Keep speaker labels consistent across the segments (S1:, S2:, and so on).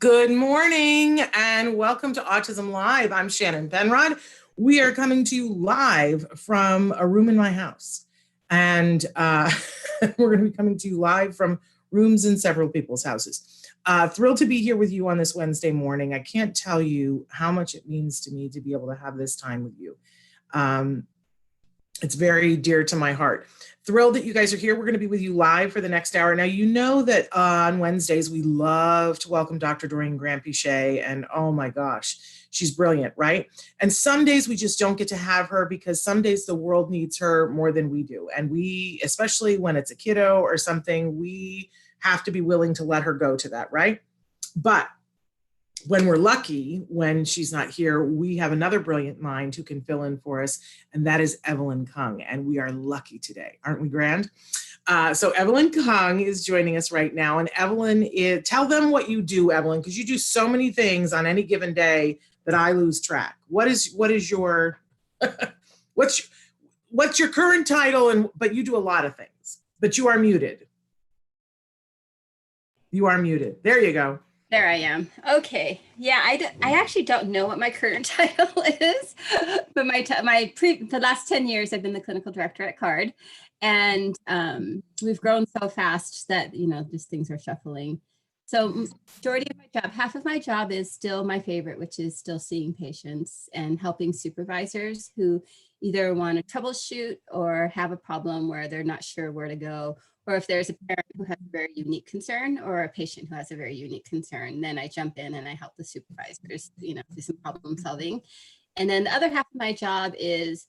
S1: Good morning and welcome to Autism Live. I'm Shannon Penrod. We are coming to you live from a room in my house. And we're going to be coming to you live from rooms in several people's houses. Thrilled to be here with you on this Wednesday morning. I can't tell you how much it means to me to be able to have this time with you. It's very dear to my heart. Thrilled that you guys are here. We're going to be with you live for the next hour. Now, you know that on Wednesdays, we love to welcome Dr. Doreen Granpeesheh, and oh my gosh, she's brilliant, right? And some days we just don't get to have her because some days the world needs her more than we do. And we, especially when it's a kiddo or something, we have to be willing to let her go to that, right? But when we're lucky, when she's not here, we have another brilliant mind who can fill in for us, and that is Evelyn Kung. And we are lucky today, aren't we, Grand? So Evelyn Kung is joining us right now. And Evelyn, tell them what you do, Evelyn, because you do so many things on any given day that I lose track. What is your what's your current title? But you do a lot of things. But you are muted. You are muted. There you go.
S2: There I am. Okay. Yeah, I actually don't know what my current title is, but the last 10 years I've been the clinical director at CARD, and we've grown so fast that just things are shuffling. So majority of my job, half of my job is still my favorite, which is still seeing patients and helping supervisors who either want to troubleshoot or have a problem where they're not sure where to go, or if there's a parent who has a very unique concern or a patient who has a very unique concern, then I jump in and I help the supervisors, do some problem solving. And then the other half of my job is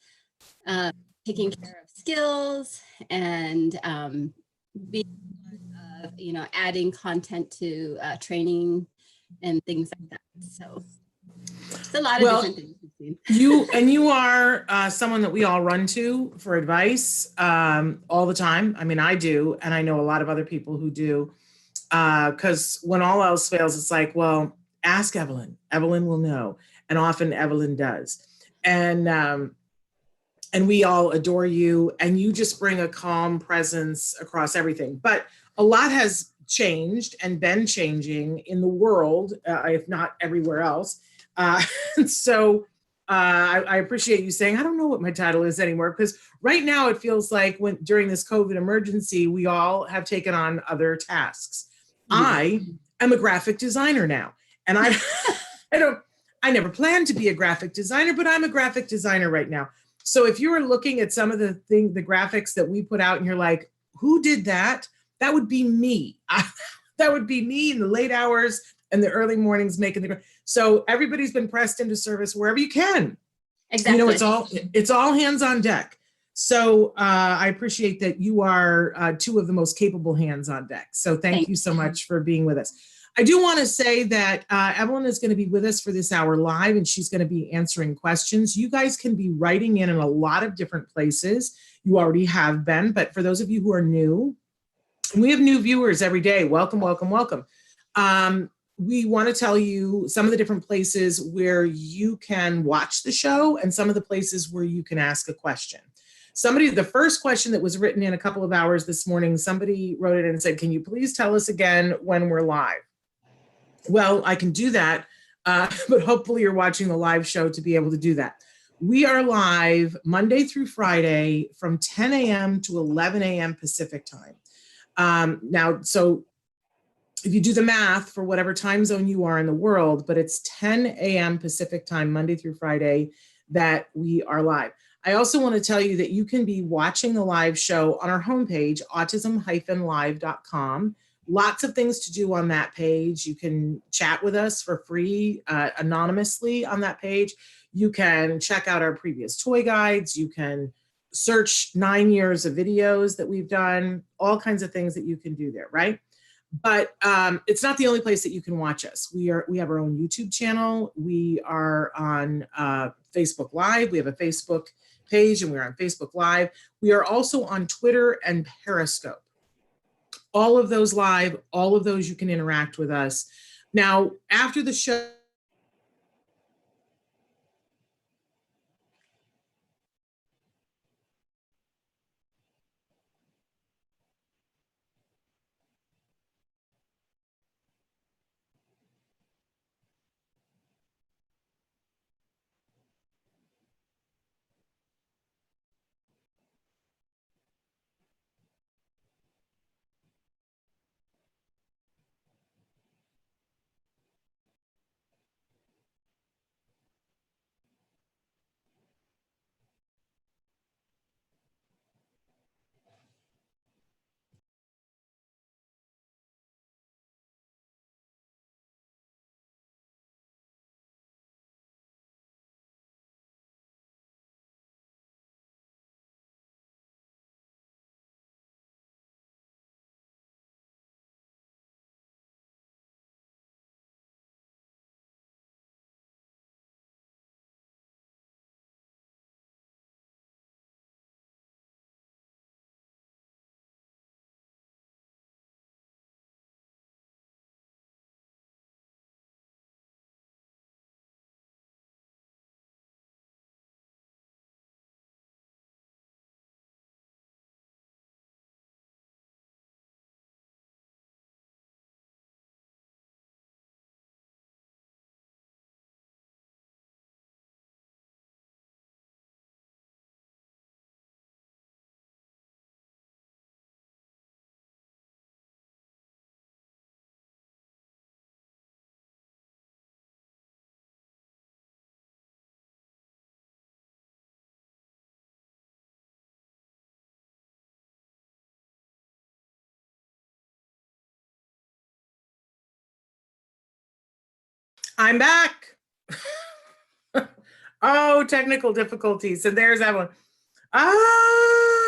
S2: taking care of skills and being, adding content to training and things like that. So it's a lot of different things.
S1: You are someone that we all run to for advice all the time. I mean, I do, and I know a lot of other people who do, because when all else fails, it's like, well, ask Evelyn. Evelyn will know, and often Evelyn does. And we all adore you, and you just bring a calm presence across everything. But a lot has changed and been changing in the world, if not everywhere else. So I appreciate you saying, I don't know what my title is anymore, because right now it feels like during this COVID emergency, we all have taken on other tasks. I am a graphic designer now, and I never planned to be a graphic designer, but I'm a graphic designer right now. So if you were looking at some of the graphics that we put out and you're like, who did that? That would be me. That would be me in the late hours and the early mornings making so everybody's been pressed into service wherever you can.
S2: Exactly.
S1: It's all hands on deck. So I appreciate that you are two of the most capable hands on deck. So thank you so much for being with us. I do want to say that Evelyn is going to be with us for this hour live, and she's going to be answering questions. You guys can be writing in a lot of different places. You already have been, but for those of you who are new, we have new viewers every day. Welcome, welcome, welcome. We want to tell you some of the different places where you can watch the show and some of the places where you can ask a question. The first question that was written in a couple of hours this morning, somebody wrote it and said, can you please tell us again when we're live? Well, I can do that, but hopefully you're watching the live show to be able to do that. We are live Monday through Friday from 10 a.m. to 11 a.m. Pacific time. Now, so if you do the math for whatever time zone you are in the world, but it's 10 a.m. Pacific time, Monday through Friday, that we are live. I also want to tell you that you can be watching the live show on our homepage, autism-live.com. Lots of things to do on that page. You can chat with us for free, anonymously on that page. You can check out our previous toy guides. You can search 9 years of videos that we've done, all kinds of things that you can do there, right? But it's not the only place that you can watch us. We have our own YouTube channel. We are on Facebook Live. We have a Facebook page, and we're on Facebook Live. We are also on Twitter and Periscope. All of those live, all of those you can interact with us. Now, after the show, I'm back. Oh, technical difficulties. And there's Evelyn.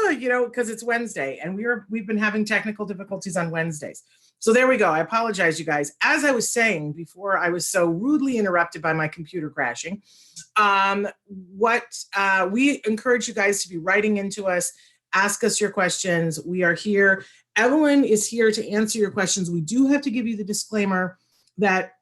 S1: Because it's Wednesday and we've been having technical difficulties on Wednesdays. So there we go. I apologize, you guys. As I was saying before, I was so rudely interrupted by my computer crashing. We encourage you guys to be writing into us, ask us your questions. We are here. Evelyn is here to answer your questions. We do have to give you the disclaimer that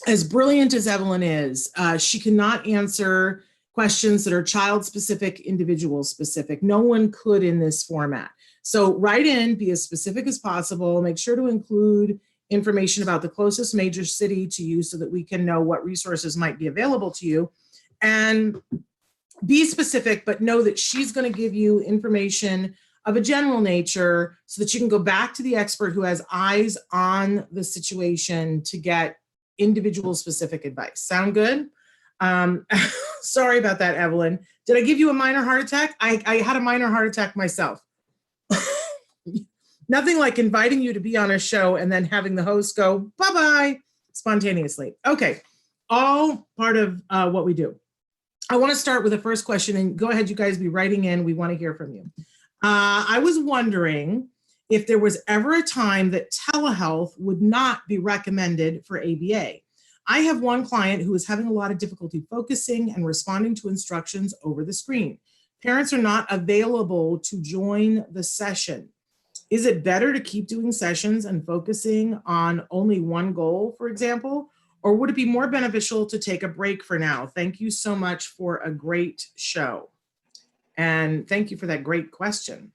S1: as brilliant as Evelyn is, she cannot answer questions that are child-specific, individual-specific. No one could in this format. So write in, be as specific as possible. Make sure to include information about the closest major city to you so that we can know what resources might be available to you. And be specific, but know that she's going to give you information of a general nature so that you can go back to the expert who has eyes on the situation to get individual specific advice. Sound good? Sorry about that, Evelyn. Did I give you a minor heart attack? I had a minor heart attack myself. Nothing like inviting you to be on a show and then having the host go, bye-bye, spontaneously. Okay, all part of what we do. I want to start with the first question, and go ahead, you guys be writing in. We want to hear from you. I was wondering if there was ever a time that telehealth would not be recommended for ABA. I have one client who is having a lot of difficulty focusing and responding to instructions over the screen. Parents are not available to join the session. Is it better to keep doing sessions and focusing on only one goal, for example? Or would it be more beneficial to take a break for now? Thank you so much for a great show. And thank you for that great question.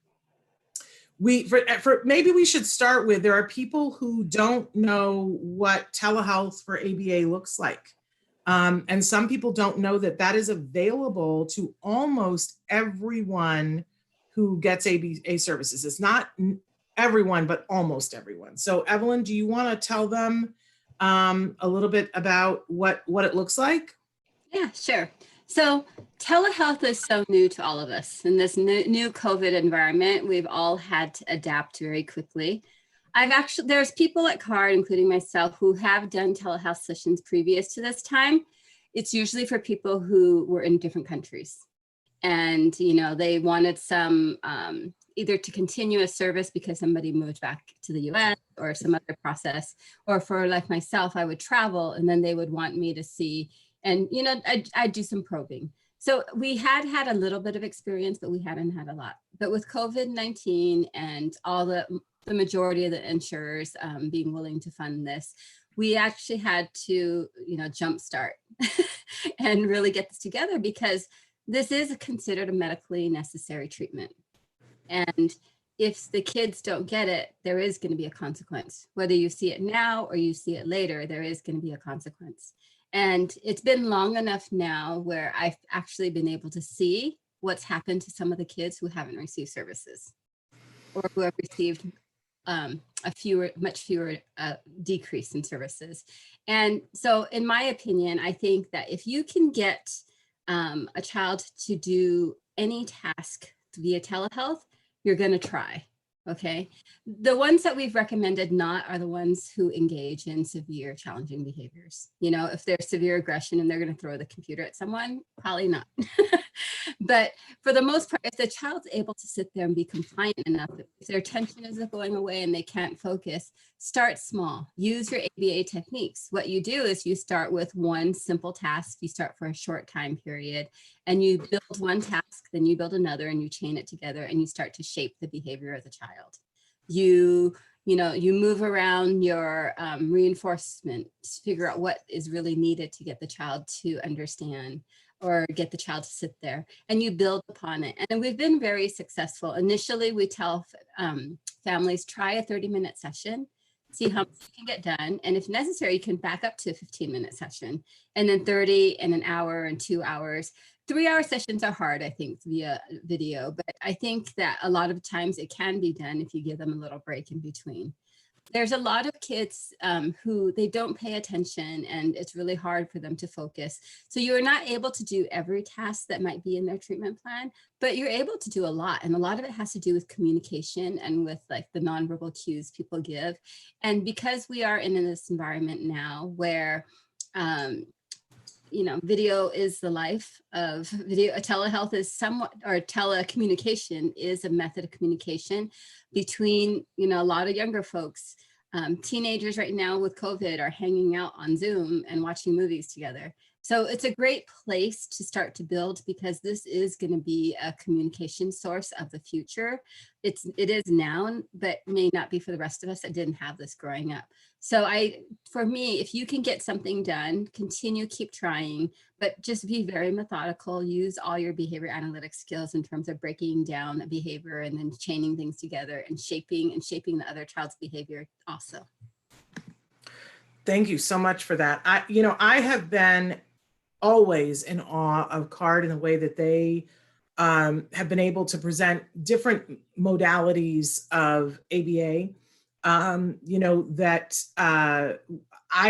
S1: Maybe we should start with, there are people who don't know what telehealth for ABA looks like. And some people don't know that that is available to almost everyone who gets ABA services. It's not everyone, but almost everyone. So Evelyn, do you want to tell them a little bit about what it looks like?
S2: Yeah, sure. So telehealth is so new to all of us. In this new COVID environment, we've all had to adapt very quickly. There's people at CARD, including myself, who have done telehealth sessions previous to this time. It's usually for people who were in different countries. And, they wanted some, either to continue a service because somebody moved back to the US or some other process, or for like myself, I would travel and then they would want me to see. And, I'd do some probing. So we had a little bit of experience, but we hadn't had a lot. But with COVID-19 and all the majority of the insurers being willing to fund this, we actually had to, jumpstart and really get this together, because this is considered a medically necessary treatment. And if the kids don't get it, there is going to be a consequence. Whether you see it now or you see it later, there is going to be a consequence. And it's been long enough now where I've actually been able to see what's happened to some of the kids who haven't received services, or who have received much fewer decrease in services. And so in my opinion, I think that if you can get a child to do any task via telehealth, you're going to try. Okay. The ones that we've recommended not are the ones who engage in severe challenging behaviors. If there's severe aggression and they're going to throw the computer at someone, probably not. But for the most part, if the child's able to sit there and be compliant enough, if their attention isn't going away and they can't focus, start small. Use your ABA techniques. What you do is you start with one simple task. You start for a short time period and you build one task, then you build another and you chain it together and you start to shape the behavior of the child. You move around your reinforcement to figure out what is really needed to get the child to understand or get the child to sit there, and you build upon it. And we've been very successful. Initially, we tell families, try a 30-minute session, see how much you can get done. And if necessary, you can back up to a 15-minute session, and then 30 and an hour and 2 hours. 3-hour sessions are hard, I think, via video, but I think that a lot of times it can be done if you give them a little break in between. There's a lot of kids who they don't pay attention and it's really hard for them to focus. So you're not able to do every task that might be in their treatment plan, but you're able to do a lot. And a lot of it has to do with communication and with like the nonverbal cues people give. And because we are in this environment now where you know, video is the life of video. Telehealth is somewhat, or telecommunication is a method of communication between, you know, a lot of younger folks. Teenagers right now with COVID are hanging out on Zoom and watching movies together. So it's a great place to start to build, because this is going to be a communication source of the future. It is now, but may not be for the rest of us that didn't have this growing up. So for me, if you can get something done, continue, keep trying, but just be very methodical. Use all your behavior analytics skills in terms of breaking down the behavior and then chaining things together and shaping the other child's behavior also.
S1: Thank you so much for that. I have been always in awe of CARD in the way that they have been able to present different modalities of ABA. I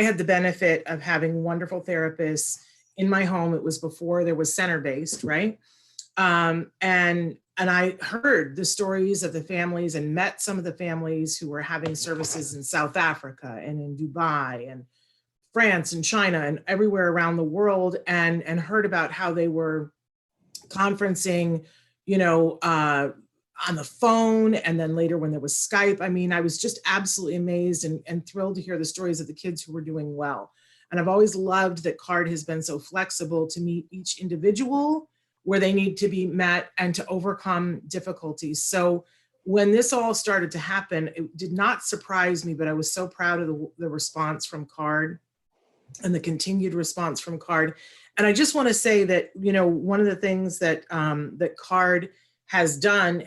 S1: had the benefit of having wonderful therapists in my home. It was before there was center-based, right? And I heard the stories of the families and met some of the families who were having services in South Africa and in Dubai and France and China and everywhere around the world, and heard about how they were conferencing, on the phone, and then later when there was Skype. I mean, I was just absolutely amazed and thrilled to hear the stories of the kids who were doing well. And I've always loved that CARD has been so flexible to meet each individual where they need to be met and to overcome difficulties. So when this all started to happen, it did not surprise me, but I was so proud of the response from CARD and the continued response from CARD. And I just want to say that, one of the things that that CARD has done,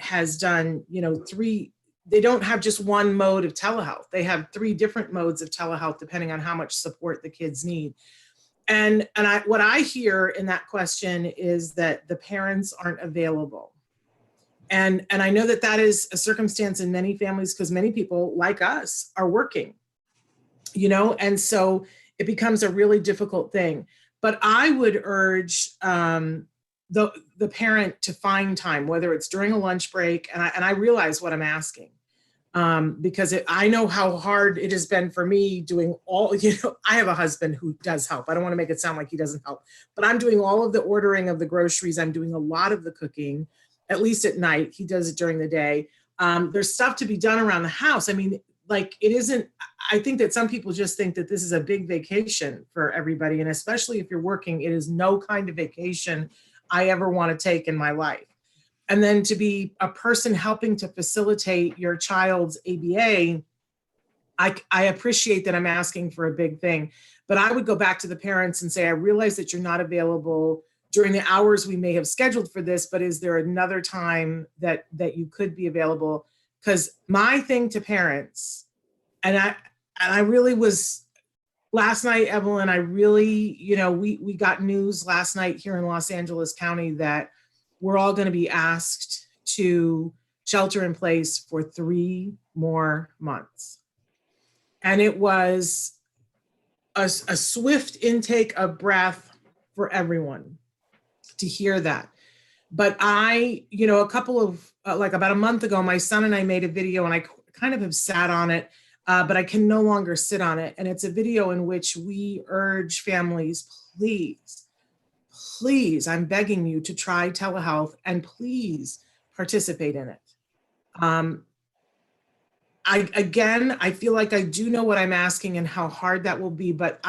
S1: they don't have just one mode of telehealth. They have 3 different modes of telehealth, depending on how much support the kids need. And what I hear in that question is that the parents aren't available. And I know that that is a circumstance in many families, because many people like us are working, and so it becomes a really difficult thing. But I would urge the parent to find time, whether it's during a lunch break, and I realize what I'm asking, because I know how hard it has been for me doing all, I have a husband who does help. I don't want to make it sound like he doesn't help, but I'm doing all of the ordering of the groceries. I'm doing a lot of the cooking, at least at night. He does it during the day. There's stuff to be done around the house. I mean, like, it isn't, I think that some people just think that this is a big vacation for everybody. And especially if you're working, it is no kind of vacation I ever want to take in my life. And then to be a person helping to facilitate your child's ABA, I appreciate that I'm asking for a big thing, but I would go back to the parents and say, I realize that you're not available during the hours we may have scheduled for this, but is there another time that you could be available? Because my thing to parents, and I really was, last night, Evelyn, I really, we got news last night here in Los Angeles County that we're all going to be asked to shelter in place for 3 more months. And it was a swift intake of breath for everyone to hear that. But a couple of, about a month ago, my son and I made a video, and I kind of have sat on it, but I can no longer sit on it. And it's a video in which we urge families, please, I'm begging you to try telehealth, and please participate in it. I feel like I do know what I'm asking and how hard that will be, but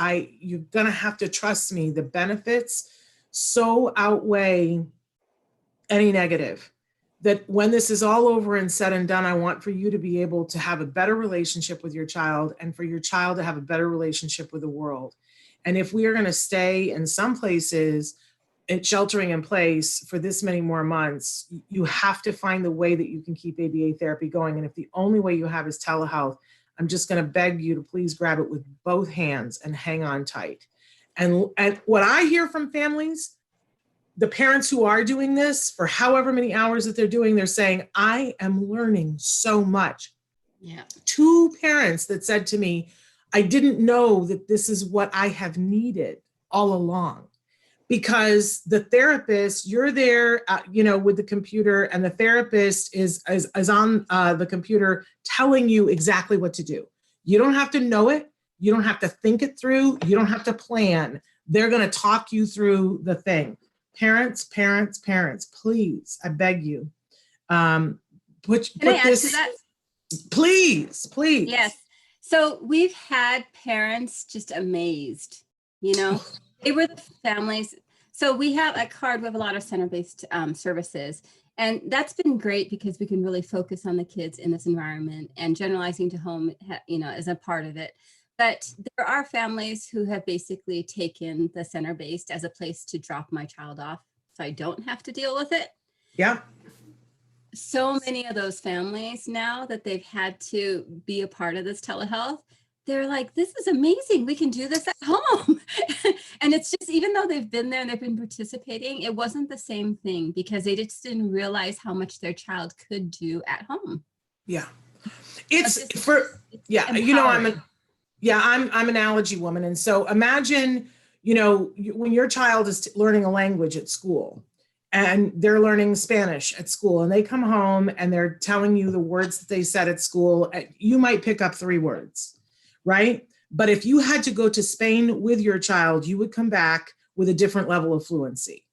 S1: you're gonna have to trust me. The benefits so outweigh any negative, that when this is all over and said and done, I want for you to be able to have a better relationship with your child, and for your child to have a better relationship with the world. And if we are going to stay in some places sheltering in place for this many more months, you have to find the way that you can keep ABA therapy going. And if the only way you have is telehealth, I'm just going to beg you to please grab it with both hands and hang on tight. And what I hear from families, the parents who are doing this for however many hours that they're doing, they're saying, I am learning so much.
S2: Yeah. 2
S1: parents that said to me, I didn't know that this is what I have needed all along. Because the therapist, you're there, with the computer, and the therapist is on the computer telling you exactly what to do. You don't have to know it. You don't have to think it through. You don't have to plan. They're going to talk you through the thing. Parents, please, I beg you, put
S2: Can I add
S1: this,
S2: to that?
S1: please.
S2: Yes. So we've had parents just amazed, they were the families. So we have at CARD, we have a lot of center-based services. And that's been great because we can really focus on the kids in this environment, and generalizing to home, is a part of it. But there are families who have basically taken the center-based as a place to drop my child off so I don't have to deal with it.
S1: Yeah.
S2: So many of those families now that they've had to be a part of this telehealth, they're like, this is amazing. We can do this at home. And it's just, even though they've been there and they've been participating, it wasn't the same thing because they just didn't realize how much their child could do at home.
S1: Yeah. I'm an allergy woman. And so imagine, when your child is learning a language at school and they're learning Spanish at school and they come home and they're telling you the words that they said at school, you might pick up 3 words, right? But if you had to go to Spain with your child, you would come back with a different level of fluency,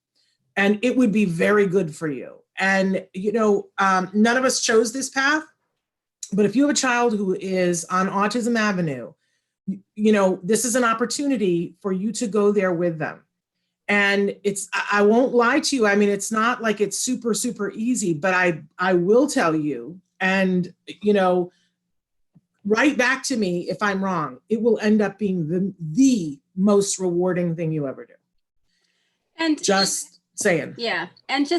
S1: and it would be very good for you. And, none of us chose this path, but if you have a child who is on Autism Avenue, this is an opportunity for you to go there with them. And I won't lie to you. I mean, it's not like it's super, super easy, but I will tell you, and, write back to me if I'm wrong, it will end up being the most rewarding thing you ever do.
S2: And
S1: just saying.
S2: Yeah. And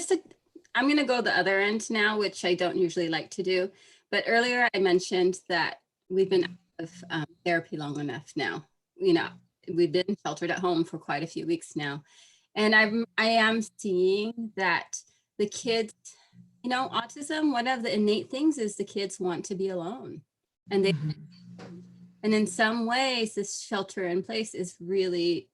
S2: I'm going to go the other end now, which I don't usually like to do. But earlier I mentioned that we've been out of therapy long enough now. We've been sheltered at home for quite a few weeks now. And I am seeing that the kids, autism, one of the innate things is the kids want to be alone. And and in some ways, this shelter in place is really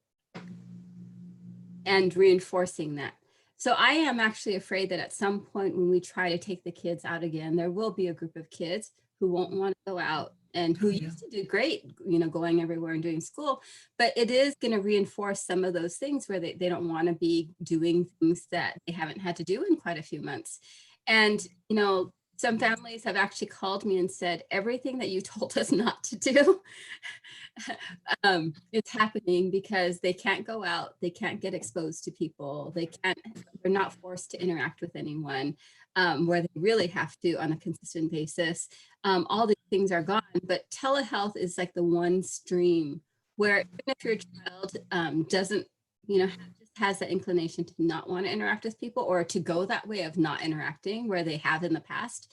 S2: and reinforcing that. So I am actually afraid that at some point when we try to take the kids out again, there will be a group of kids who won't want to go out and who used to do great, going everywhere and doing school, but it is going to reinforce some of those things where they don't want to be doing things that they haven't had to do in quite a few months. And, some families have actually called me and said, everything that you told us not to do, it's happening because they can't go out, they can't get exposed to people, they're not forced to interact with anyone, where they really have to on a consistent basis. All these things are gone, but telehealth is like the one stream where even if your child doesn't, has that inclination to not want to interact with people or to go that way of not interacting where they have in the past,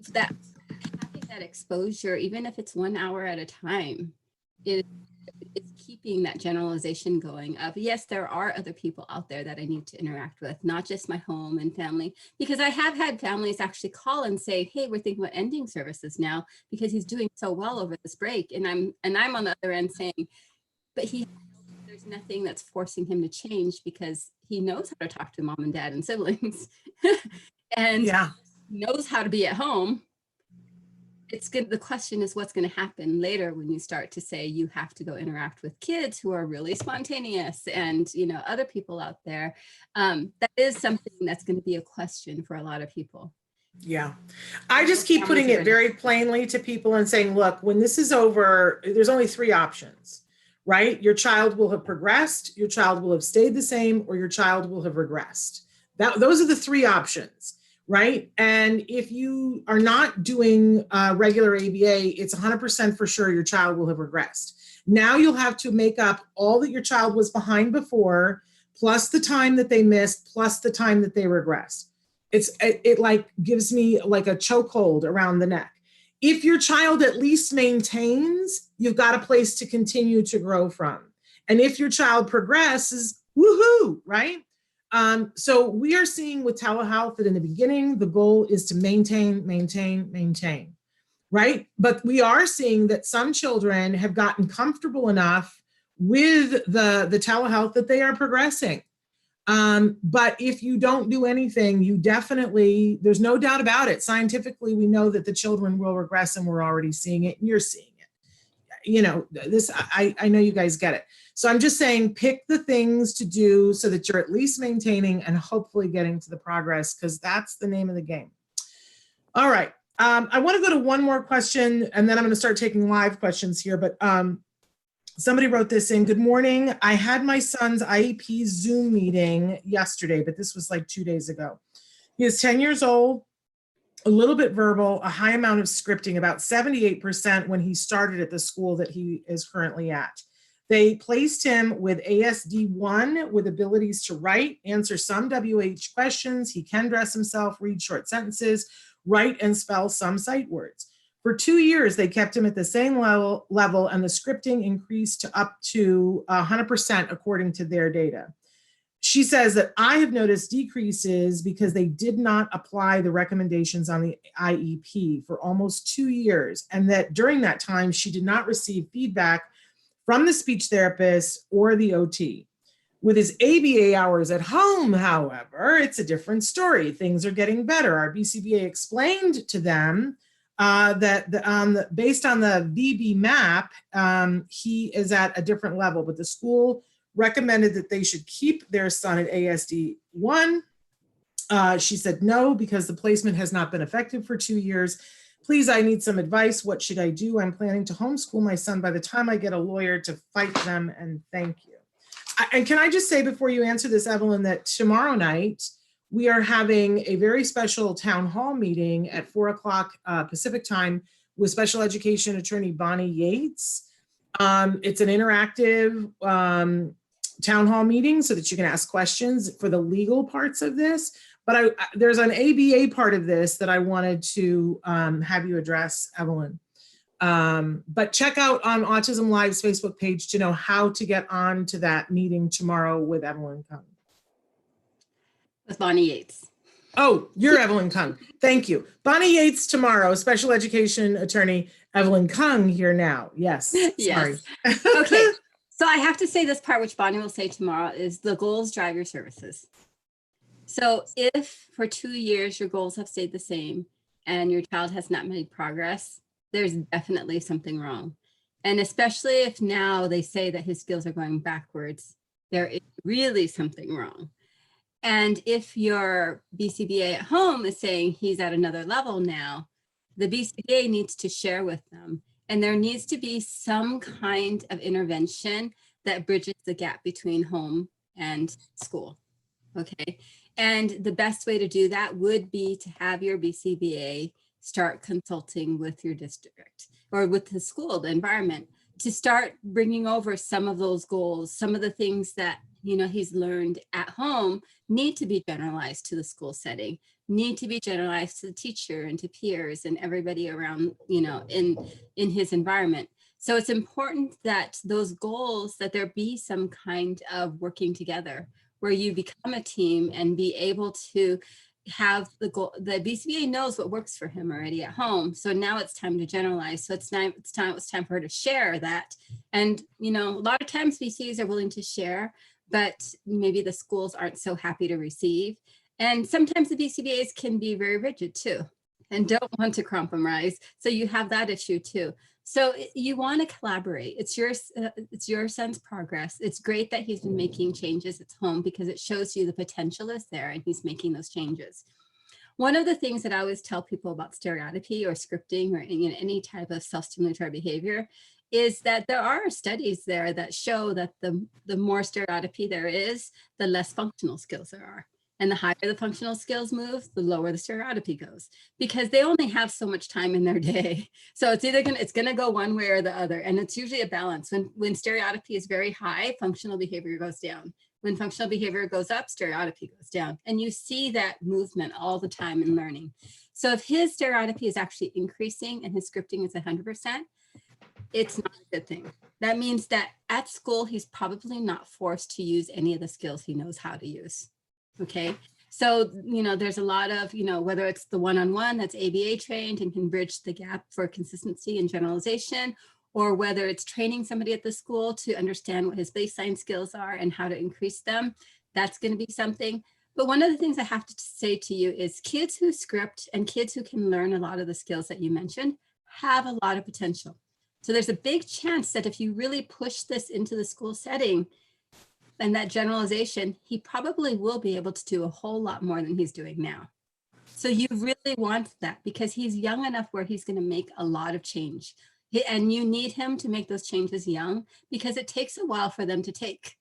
S2: that having that exposure, even if it's 1 hour at a time, it's keeping that generalization going of, yes, there are other people out there that I need to interact with, not just my home and family, because I have had families actually call and say, hey, we're thinking about ending services now because he's doing so well over this break. And I'm on the other end saying, but there's nothing that's forcing him to change because he knows how to talk to mom and dad and siblings and knows how to be at home. It's good. The question is what's going to happen later when you start to say you have to go interact with kids who are really spontaneous and, other people out there. That is something that's going to be a question for a lot of people.
S1: Yeah. I just keep putting it very plainly to people and saying, look, when this is over, there's only 3 options. Right? Your child will have progressed, your child will have stayed the same, or your child will have regressed. Those are the 3 options, right? And if you are not doing regular ABA, it's 100% for sure your child will have regressed. Now you'll have to make up all that your child was behind before, plus the time that they missed, plus the time that they regressed. It like gives me like a chokehold around the neck. If your child at least maintains, you've got a place to continue to grow from. And if your child progresses, woohoo, right? So we are seeing with telehealth that in the beginning, the goal is to maintain, right? But we are seeing that some children have gotten comfortable enough with the telehealth that they are progressing. But if you don't do anything, you definitely, there's no doubt about it. Scientifically, we know that the children will regress and we're already seeing it and you're seeing it. I know you guys get it. So I'm just saying, pick the things to do so that you're at least maintaining and hopefully getting to the progress, because that's the name of the game. All right. I want to go to one more question, and then I'm going to start taking live questions here. But somebody wrote this in. Good morning. I had my son's IEP Zoom meeting yesterday, but this was like 2 days ago. He is 10 years old, a little bit verbal, a high amount of scripting, about 78% when he started at the school that he is currently at. They placed him with ASD1 with abilities to write, answer some WH questions. He can dress himself, read short sentences, write and spell some sight words. For 2 years, they kept him at the same level, and the scripting increased to up to 100% according to their data. She says that I have noticed decreases because they did not apply the recommendations on the IEP for almost 2 years, and that during that time, she did not receive feedback from the speech therapist or the OT. With his ABA hours at home, however, it's a different story. Things are getting better. Our BCBA explained to them that based on the VB map, he is at a different level, but the school recommended that they should keep their son at ASD 1. She said no, because the placement has not been effective for 2 years. Please, I need some advice. What should I do? I'm planning to homeschool my son by the time I get a lawyer to fight them, and thank you. And can I just say before you answer this, Evelyn, that tomorrow night we are having a very special town hall meeting at 4 o'clock Pacific time with special education attorney Bonnie Yates. It's an interactive town hall meeting so that you can ask questions for the legal parts of this. But there's an ABA part of this that I wanted to have you address, Evelyn. But check out on Autism Live's Facebook page to know how to get on to that meeting tomorrow with Evelyn Kung.
S2: With Bonnie Yates.
S1: Oh, you're Evelyn Kung. Thank you. Bonnie Yates tomorrow, special education attorney Evelyn Kung here now. Yes. Sorry.
S2: Yes. Okay. So I have to say this part, which Bonnie will say tomorrow, is the goals drive your services. So if for 2 years your goals have stayed the same and your child has not made progress, there's definitely something wrong. And especially if now they say that his skills are going backwards, there is really something wrong. And if your BCBA at home is saying he's at another level now, the BCBA needs to share with them. And there needs to be some kind of intervention that bridges the gap between home and school. Okay. And the best way to do that would be to have your BCBA start consulting with your district or with the school, the environment, to start bringing over some of those goals, some of the things that he's learned at home need to be generalized to the school setting, need to be generalized to the teacher and to peers and everybody around, in his environment. So it's important that those goals, that there be some kind of working together where you become a team and be able to have the goal. The BCBA knows what works for him already at home. So now it's time to generalize. So it's time for her to share that. And, a lot of times BCBAs are willing to share, but maybe the schools aren't so happy to receive. And sometimes the BCBAs can be very rigid too and don't want to compromise. So you have that issue too. So you want to collaborate. It's your son's progress. It's great that he's been making changes at home because it shows you the potential is there and he's making those changes. One of the things that I always tell people about stereotypy or scripting or any type of self-stimulatory behavior is that there are studies there that show that the more stereotypy there is, the less functional skills there are. And the higher the functional skills move, the lower the stereotypy goes, because they only have so much time in their day. So it's gonna go one way or the other. And it's usually a balance. When stereotypy is very high, functional behavior goes down. When functional behavior goes up, stereotypy goes down. And you see that movement all the time in learning. So if his stereotypy is actually increasing and his scripting is 100%, it's not a good thing. That means that at school, he's probably not forced to use any of the skills he knows how to use. Okay. So, there's a lot of, whether it's the one-on-one that's ABA trained and can bridge the gap for consistency and generalization, or whether it's training somebody at the school to understand what his baseline skills are and how to increase them, that's going to be something. But one of the things I have to say to you is kids who script and kids who can learn a lot of the skills that you mentioned have a lot of potential. So there's a big chance that if you really push this into the school setting and that generalization, he probably will be able to do a whole lot more than he's doing now. So you really want that because he's young enough where he's going to make a lot of change. And you need him to make those changes young because it takes a while for them to take.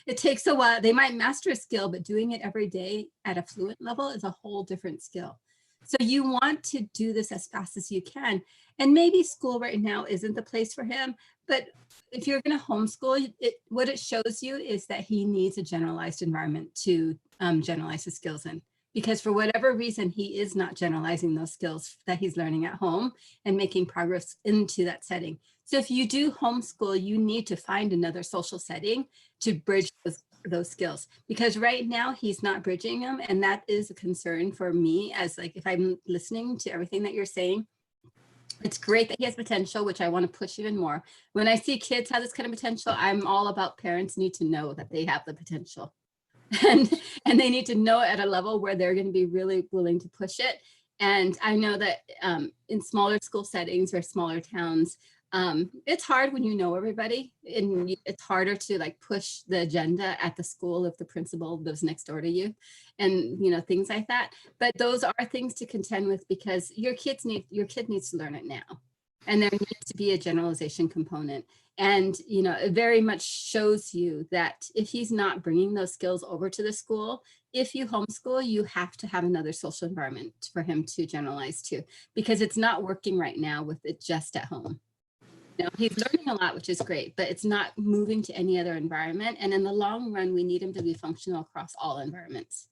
S2: It takes a while. They might master a skill, but doing it every day at a fluent level is a whole different skill. So you want to do this as fast as you can. And maybe school right now isn't the place for him, but if you're going to homeschool, what it shows you is that he needs a generalized environment to generalize his skills in. Because for whatever reason, he is not generalizing those skills that he's learning at home and making progress into that setting. So if you do homeschool, you need to find another social setting to bridge those skills, because right now he's not bridging them. And that is a concern for me, as like, if I'm listening to everything that you're saying, it's great that he has potential, which I want to push even more. When I see kids have this kind of potential, I'm all about parents need to know that they have the potential. And they need to know it at a level where they're going to be really willing to push it. And I know that in smaller school settings or smaller towns, it's hard when you know everybody, and it's harder to like push the agenda at the school if the principal lives next door to you, and things like that. But those are things to contend with because your kid needs to learn it now, and there needs to be a generalization component. And, it very much shows you that if he's not bringing those skills over to the school, if you homeschool, you have to have another social environment for him to generalize to, because it's not working right now with it just at home. He's learning a lot, which is great, but it's not moving to any other environment. And in the long run, we need him to be functional across all environments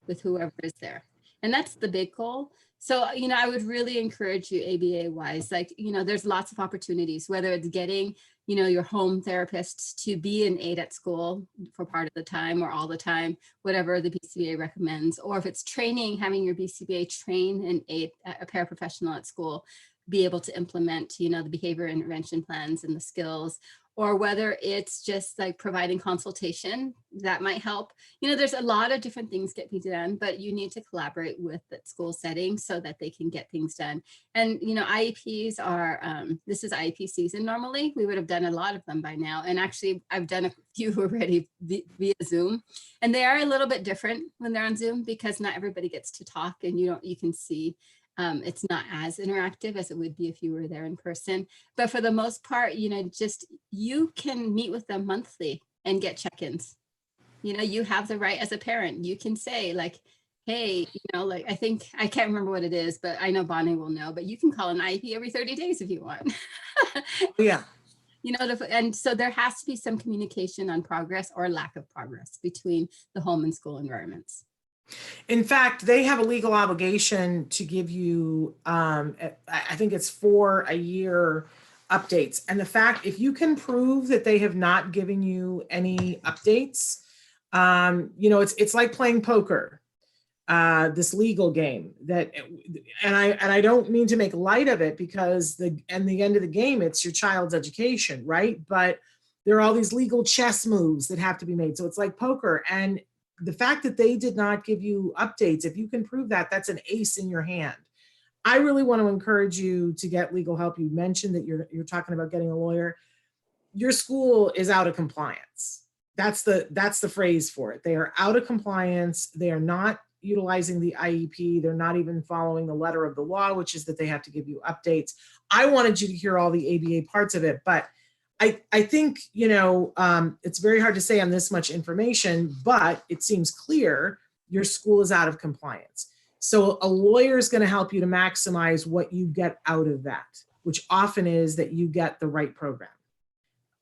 S2: with whoever is there. And that's the big goal. So, I would really encourage you ABA wise, there's lots of opportunities, whether it's getting, your home therapist to be an aide at school for part of the time or all the time, whatever the BCBA recommends, or if it's training, having your BCBA train an aide, a paraprofessional at school, be able to implement, the behavior intervention plans and the skills, or whether it's just like providing consultation that might help. There's a lot of different things get be done, but you need to collaborate with the school setting so that they can get things done. And, IEPs are, this is IEP season. Normally we would have done a lot of them by now. And actually I've done a few already via Zoom, and they are a little bit different when they're on Zoom because not everybody gets to talk, and you can see it's not as interactive as it would be if you were there in person. But for the most part, you can meet with them monthly and get check-ins. You have the right as a parent. You can say like, hey, I think, I can't remember what it is, but I know Bonnie will know, but you can call an IEP every 30 days if you want.
S1: Yeah.
S2: And so there has to be some communication on progress or lack of progress between the home and school environments.
S1: In fact, they have a legal obligation to give you, I think it's 4 a year updates. And the fact, if you can prove that they have not given you any updates, it's like playing poker, this legal game and I don't mean to make light of it because the end of the game, it's your child's education, right? But there are all these legal chess moves that have to be made. So it's like poker. And the fact that they did not give you updates, if you can prove that, that's an ace in your hand. I really want to encourage you to get legal help. You mentioned that you're talking about getting a lawyer. Your school is out of compliance. That's the phrase for it. They are out of compliance. They are not utilizing the IEP. They're not even following the letter of the law, which is that they have to give you updates. I wanted you to hear all the ABA parts of it, but I think, it's very hard to say on this much information, but it seems clear your school is out of compliance. So a lawyer is going to help you to maximize what you get out of that, which often is that you get the right program.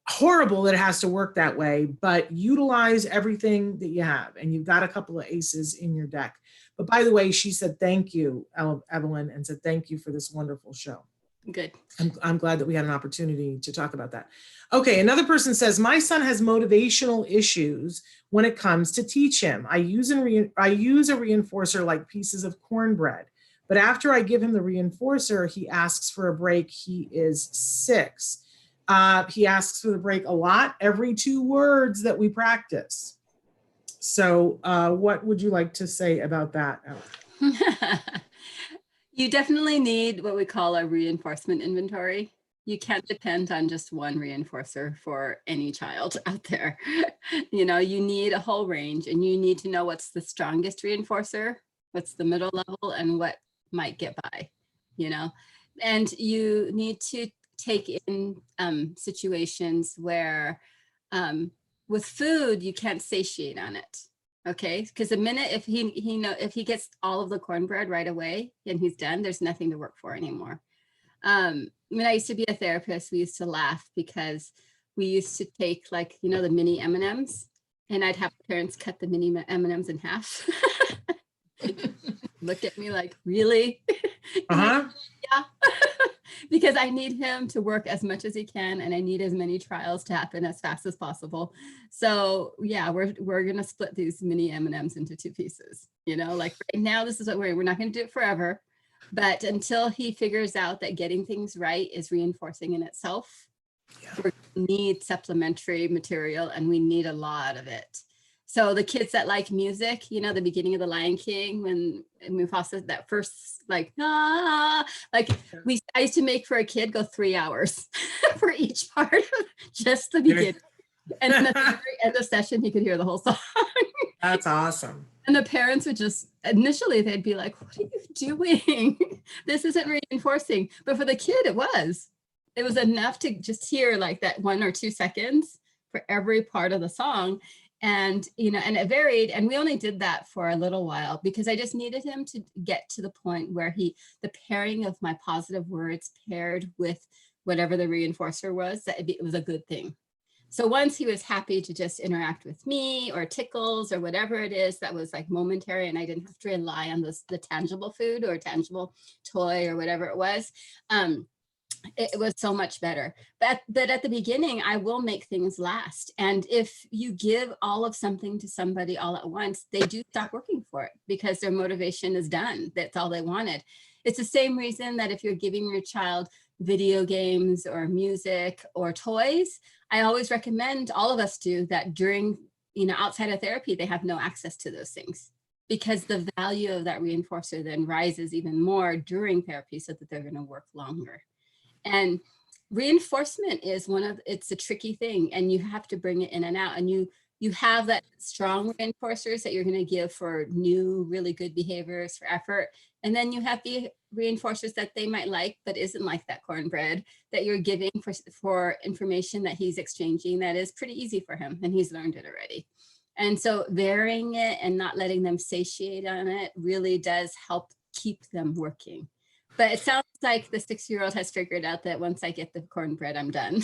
S1: Horrible that it has to work that way, but utilize everything that you have, and you've got a couple of aces in your deck. But by the way, she said, thank you, Evelyn, and said, thank you for this wonderful show.
S2: Good.
S1: I'm glad that we had an opportunity to talk about that. Okay, another person says, my son has motivational issues when it comes to teach him. I use a reinforcer like pieces of cornbread, but after I give him the reinforcer, he asks for a break. He is 6. He asks for the break a lot, every 2 words that we practice. So what would you like to say about that, Ellen?
S2: You definitely need what we call a reinforcement inventory. you can't depend on just one reinforcer for any child out there. You know, you need a whole range, and you need to know what's the strongest reinforcer, what's the middle level, and what might get by, you know. And you need to take in situations where with food, you can't satiate on it. Okay, because the minute if he gets all of the cornbread right away and he's done, there's nothing to work for anymore. When I used to be a therapist, we used to laugh because we used to take, like, you know, the mini M&Ms, and I'd have parents cut the mini M&Ms in half. Look at me like, really?
S1: Uh-huh.
S2: Yeah. Because I need him to work as much as he can, and I need as many trials to happen as fast as possible. So yeah, we're gonna split these mini M&Ms into 2 pieces. You know, like right now, this is what we're not gonna do it forever, but until he figures out that getting things right is reinforcing in itself, we need supplementary material, and we need a lot of it. So the kids that like music, you know, the beginning of The Lion King, when Mufasa, that first, like, I used to make for a kid go 3 hours for each part of just the beginning. And then at the very end of the session, he could hear the whole song.
S1: That's awesome.
S2: And the parents would just, initially they'd be like, what are you doing? This isn't reinforcing. But for the kid, it was enough to just hear like that 1 or 2 seconds for every part of the song. And, you know, and it varied. And we only did that for a little while because I just needed him to get to the point where the pairing of my positive words paired with whatever the reinforcer was, that it was a good thing. So once he was happy to just interact with me or tickles or whatever it is that was like momentary, and I didn't have to rely on the tangible food or tangible toy or whatever it was, it was so much better. But at the beginning, I will make things last. And if you give all of something to somebody all at once, they do stop working for it because their motivation is done. That's all they wanted. It's the same reason that if you're giving your child video games or music or toys, I always recommend, all of us do, that during, you know, outside of therapy, they have no access to those things, because the value of that reinforcer then rises even more during therapy so that they're going to work longer. And reinforcement is it's a tricky thing, and you have to bring it in and out. And you have that strong reinforcers that you're going to give for new, really good behaviors, for effort. And then you have the reinforcers that they might like, but isn't like that cornbread, that you're giving for information that he's exchanging that is pretty easy for him, and he's learned it already. And so varying it and not letting them satiate on it really does help keep them working. But it sounds like the 6-year-old has figured out that once I get the cornbread, I'm done.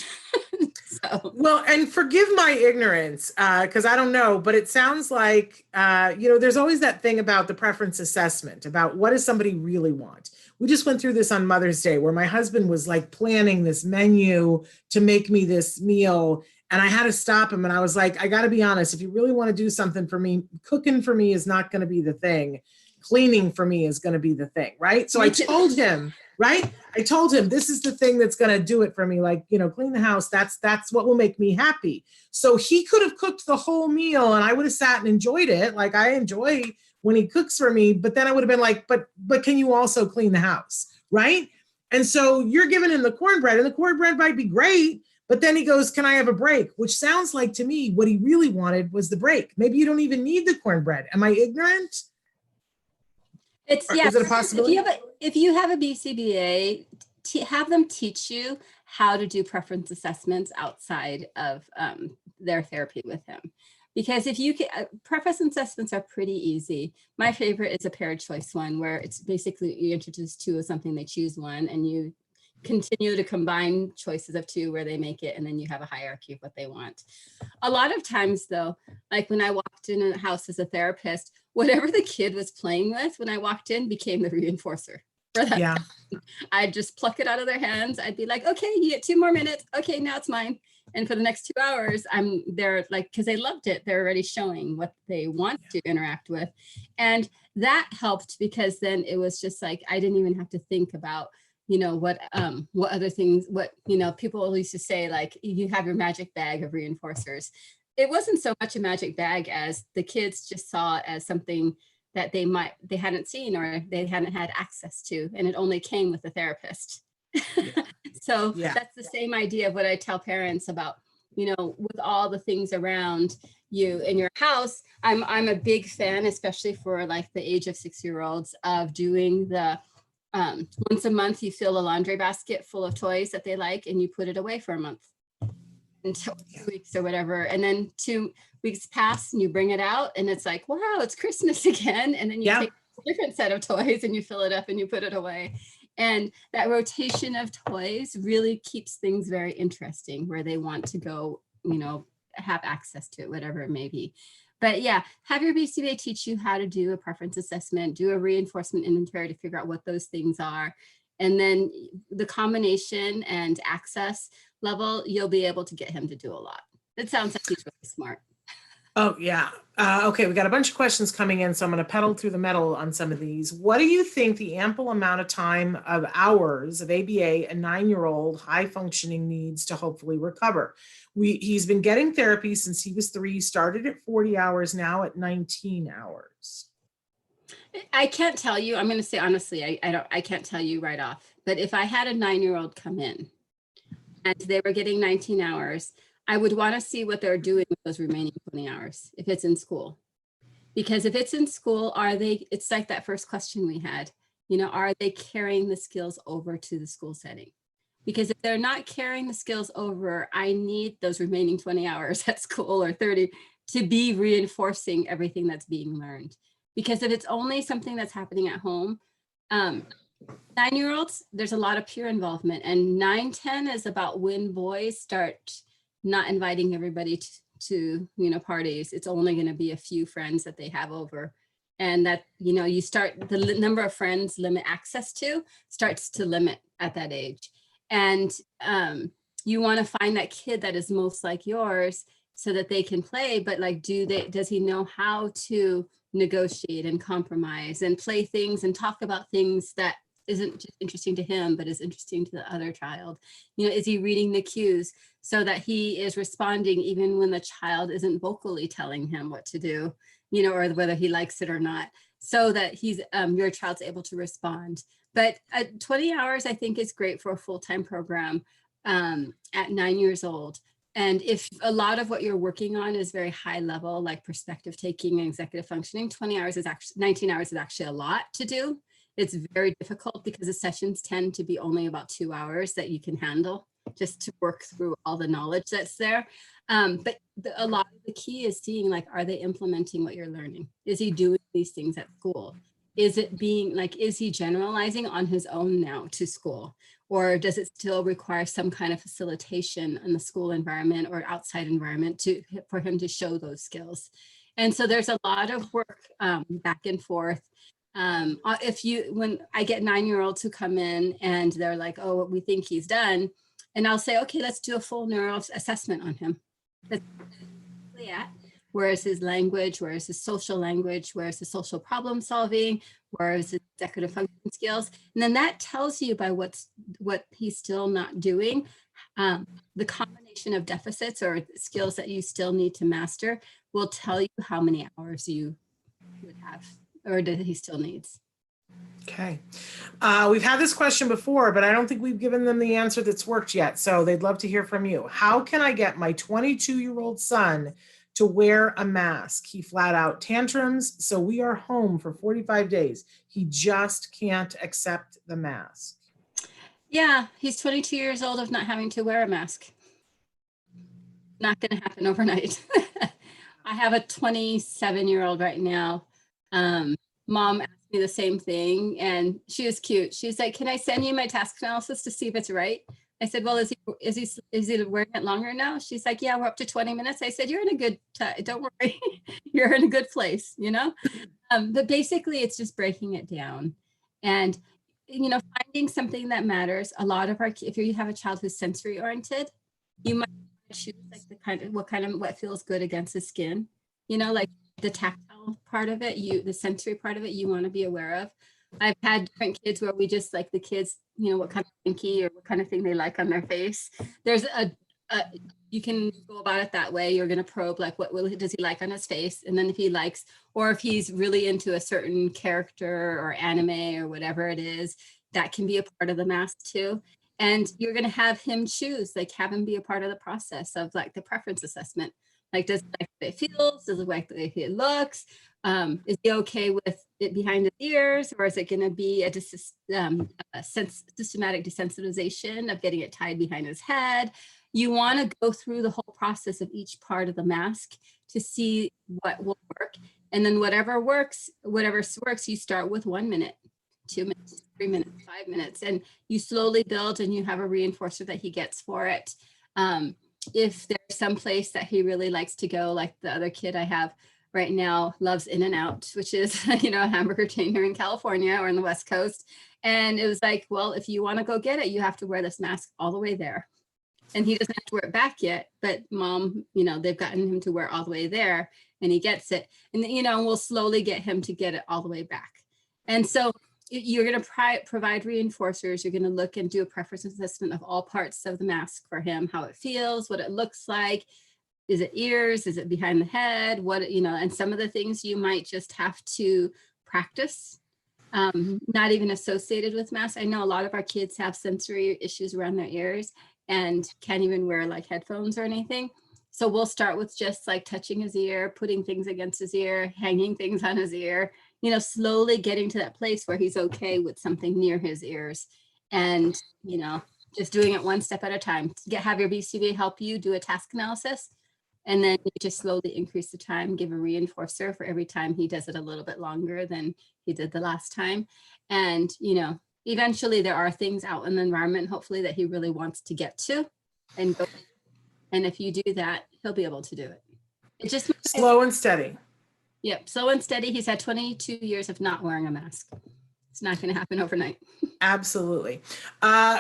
S2: So.
S1: Well, and forgive my ignorance, because I don't know, but it sounds like, you know, there's always that thing about the preference assessment, about what does somebody really want. We just went through this on Mother's Day, where my husband was like planning this menu to make me this meal. And I had to stop him. And I was like, I got to be honest, if you really want to do something for me, cooking for me is not going to be the thing. Cleaning for me is going to be the thing, right? So I told him, right? I told him, this is the thing that's going to do it for me. Like, you know, clean the house. That's what will make me happy. So he could have cooked the whole meal and I would have sat and enjoyed it. Like, I enjoy when he cooks for me, but then I would have been like, but can you also clean the house? Right? And so you're giving him the cornbread, and the cornbread might be great, but then he goes, can I have a break? Which sounds like to me, what he really wanted was the break. Maybe you don't even need the cornbread. Am I ignorant?
S2: Is it a
S1: possibility?
S2: If you have a BCBA, have them teach you how to do preference assessments outside of their therapy with him. Because if you can, preference assessments are pretty easy. My favorite is a paired choice one, where it's basically you introduce 2 of something, they choose one, and you continue to combine choices of 2 where they make it, and then you have a hierarchy of what they want. A lot of times though, like when I walked in a house as a therapist, whatever the kid was playing with when I walked in became the reinforcer for that.
S1: Yeah.
S2: I'd just pluck it out of their hands. I'd be like, okay, you get 2 more minutes. Okay, now it's mine. And for the next 2 hours, I'm there, like, because they loved it. They're already showing what they want to interact with. And that helped, because then it was just like, I didn't even have to think about, you know, what other things, what, you know, people used to say, like, you have your magic bag of reinforcers. It wasn't so much a magic bag as the kids just saw it as something that they hadn't seen or they hadn't had access to, and it only came with the therapist. So
S1: Yeah.
S2: that's the same idea of what I tell parents about, with all the things around you in your house. I'm a big fan, especially for like the age of 6-year-olds, of doing the once a month you fill a laundry basket full of toys that they like and you put it away for a month until 2 weeks or whatever. And then 2 weeks pass and you bring it out and it's like, wow, it's Christmas again. And then you take a different set of toys and you fill it up and you put it away. And that rotation of toys really keeps things very interesting, where they want to go, have access to it, whatever it may be. But yeah, have your BCBA teach you how to do a preference assessment, do a reinforcement inventory to figure out what those things are. And then the combination and access level, you'll be able to get him to do a lot. It sounds like he's really smart.
S1: Oh, yeah. Okay, we got a bunch of questions coming in, so I'm going to pedal through the metal on some of these. What do you think the ample amount of time of hours of ABA a 9-year-old high functioning needs to hopefully recover? He's been getting therapy since he was 3, started at 40 hours, now at 19 hours.
S2: I can't tell you. I'm going to say honestly, I can't tell you right off. But if I had a 9-year-old come in and they were getting 19 hours, I would want to see what they're doing with those remaining 20 hours if it's in school. Because if it's in school, it's like that first question we had, are they carrying the skills over to the school setting? Because if they're not carrying the skills over, I need those remaining 20 hours at school or 30 to be reinforcing everything that's being learned. Because if it's only something that's happening at home, 9-year-olds, there's a lot of peer involvement, and 9-10 is about when boys start not inviting everybody to parties. It's only going to be a few friends that they have over, and that you start the number of friends limit access to starts to limit at that age. And you want to find that kid that is most like yours so that they can play, but like does he know how to negotiate and compromise and play things and talk about things that isn't just interesting to him, but is interesting to the other child? Is he reading the cues so that he is responding even when the child isn't vocally telling him what to do, or whether he likes it or not, so that he's your child's able to respond. But 20 hours, I think, is great for a full-time program at 9 years old. And if a lot of what you're working on is very high level, like perspective taking and executive functioning, 19 hours is actually a lot to do. It's very difficult because the sessions tend to be only about 2 hours that you can handle just to work through all the knowledge that's there. But a lot of the key is seeing, like, are they implementing what you're learning? Is he doing these things at school? Is it being like, is he generalizing on his own now to school? Or does it still require some kind of facilitation in the school environment or outside environment for him to show those skills? And so there's a lot of work back and forth. When I get 9-year-olds who come in and they're like, oh, we think he's done. And I'll say, okay, let's do a full neuro assessment on him. That's where is his language, where is his social language, where is his social problem solving, where is his executive function skills? And then that tells you by what he's still not doing. The combination of deficits or skills that you still need to master will tell you how many hours you would have or that he still needs.
S1: Okay. We've had this question before, but I don't think we've given them the answer that's worked yet. So they'd love to hear from you. How can I get my 22-year-old son to wear a mask? He flat out tantrums, so we are home for 45 days. He just can't accept the mask.
S2: Yeah, he's 22 years old of not having to wear a mask. Not going to happen overnight. I have a 27-year-old right now. Mom asked me the same thing, and she was cute. She's like, "Can I send you my task analysis to see if it's right?" I said, "Well, is he wearing it longer now?" She's like, "Yeah, we're up to 20 minutes." I said, "You're in a good, don't worry, you're in a good place, But basically, it's just breaking it down, and finding something that matters. A lot of if you have a child who's sensory oriented, you might choose like what feels good against the skin, like the tactile part of it, the sensory part of it, you want to be aware of. I've had different kids where we just like the kids, what kind of pinky or what kind of thing they like on their face. There's you can go about it that way. You're going to probe, like, what does he like on his face? And then if he likes, or if he's really into a certain character or anime or whatever it is, that can be a part of the mask too. And you're going to have him choose, like have him be a part of the process of like the preference assessment. Like, does it like the way it feels? Does it like the way it looks? Is he okay with it behind his ears, or is it going to be a systematic desensitization of getting it tied behind his head? You want to go through the whole process of each part of the mask to see what will work. And then whatever works, you start with 1 minute, 2 minutes, 3 minutes, 5 minutes, and you slowly build, and you have a reinforcer that he gets for it. If there's some place that he really likes to go, like the other kid I have right now loves In-N-Out, which is, you know, a hamburger chain here in California or on the West Coast. And it was like, well, if you want to go get it, you have to wear this mask all the way there. And he doesn't have to wear it back yet, but mom, you know, they've gotten him to wear all the way there, and he gets it. And, you know, we'll slowly get him to get it all the way back. And so you're going to provide reinforcers. You're going to look and do a preference assessment of all parts of the mask for him, how it feels, what it looks like. Is it ears? Is it behind the head? What, you know, and some of the things you might just have to practice, not even associated with masks. I know a lot of our kids have sensory issues around their ears and can't even wear like headphones or anything. So we'll start with just like touching his ear, putting things against his ear, hanging things on his ear, you know, slowly getting to that place where he's okay with something near his ears. And, you know, just doing it one step at a time. Have your BCBA help you do a task analysis. And then you just slowly increase the time, give a reinforcer for every time he does it a little bit longer than he did the last time. And, you know, eventually there are things out in the environment, hopefully, that he really wants to get to and go. And if you do that, he'll be able to do it. It just
S1: slow and steady.
S2: Yep, slow and steady. He's had 22 years of not wearing a mask. It's not going to happen overnight.
S1: Absolutely.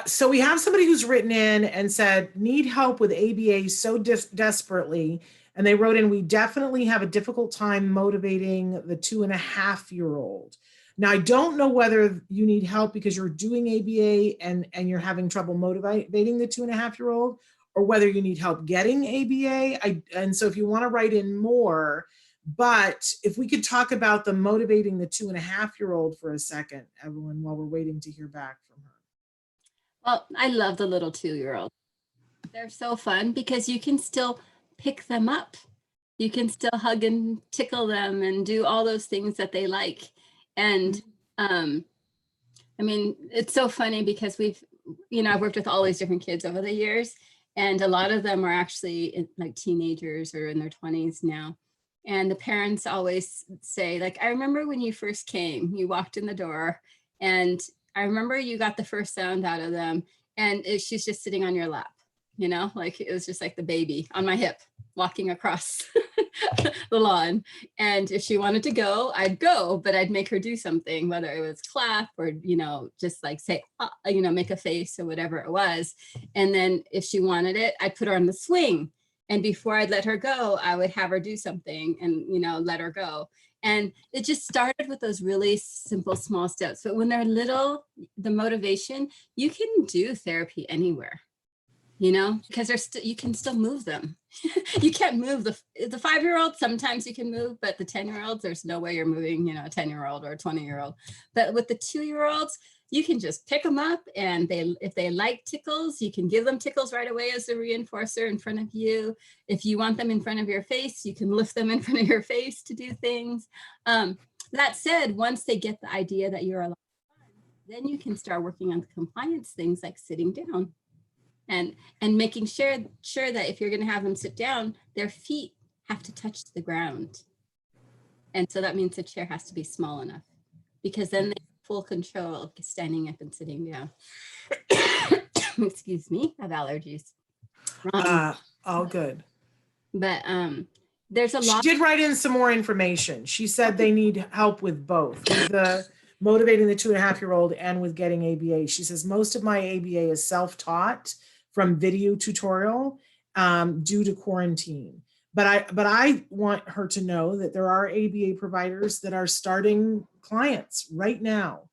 S1: So we have somebody who's written in and said, need help with ABA so desperately. And they wrote in, we definitely have a difficult time motivating the 2.5-year-old. Now, I don't know whether you need help because you're doing ABA and you're having trouble motivating the 2.5-year-old, or whether you need help getting ABA. And so if you want to write in more, but if we could talk about the motivating the 2.5-year-old for a second, Evelyn, while we're waiting to hear back from her.
S2: Well, I love the little 2-year-old. They're so fun because you can still pick them up. You can still hug and tickle them and do all those things that they like. And I mean, it's so funny because we've, you know, I've worked with all these different kids over the years, and a lot of them are actually like teenagers or in their 20s now. And the parents always say, like, I remember when you first came, you walked in the door, and I remember you got the first sound out of them, and she's just sitting on your lap, you know, like it was just like the baby on my hip walking across the lawn. And if she wanted to go, I'd go, but I'd make her do something, whether it was clap or, you know, just like say, you know, make a face or whatever it was. And then if she wanted it, I'd put her on the swing. And before I'd let her go, I would have her do something and, you know, let her go. And it just started with those really simple, small steps. But when they're little, the motivation, you can do therapy anywhere, you know, because you can still move them. You can't move the 5-year-old. Sometimes you can move, but the 10-year-olds, there's no way you're moving, you know, a 10-year-old or a 20-year-old. But with the 2-year-olds, you can just pick them up, and if they like tickles, you can give them tickles right away as a reinforcer in front of you. If you want them in front of your face, you can lift them in front of your face to do things. That said, once they get the idea that you're a lot of fun, then you can start working on the compliance things like sitting down and making sure that if you're going to have them sit down, their feet have to touch the ground. And so that means the chair has to be small enough, because then they full control of standing up and sitting down. Excuse me, I have allergies.
S1: All good.
S2: But there's a lot.
S1: She did write in some more information. She said they need help with both, with the motivating the 2.5-year-old and with getting ABA. She says, most of my ABA is self-taught from video tutorial due to quarantine. But I want her to know that there are ABA providers that are starting clients right now.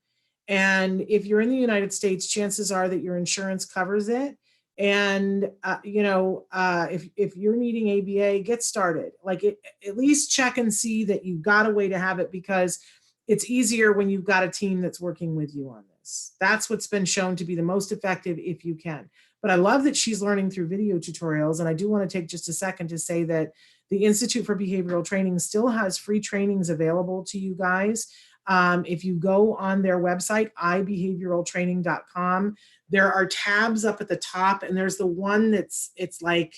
S1: And if you're in the United States, chances are that your insurance covers it. And, you know, if you're needing ABA, get started. Like at least check and see that you've got a way to have it, because it's easier when you've got a team that's working with you on videos. That's what's been shown to be the most effective if you can. But I love that she's learning through video tutorials. And I do want to take just a second to say that the Institute for Behavioral Training still has free trainings available to you guys. If you go on their website, ibehavioraltraining.com, there are tabs up at the top, and there's the one it's like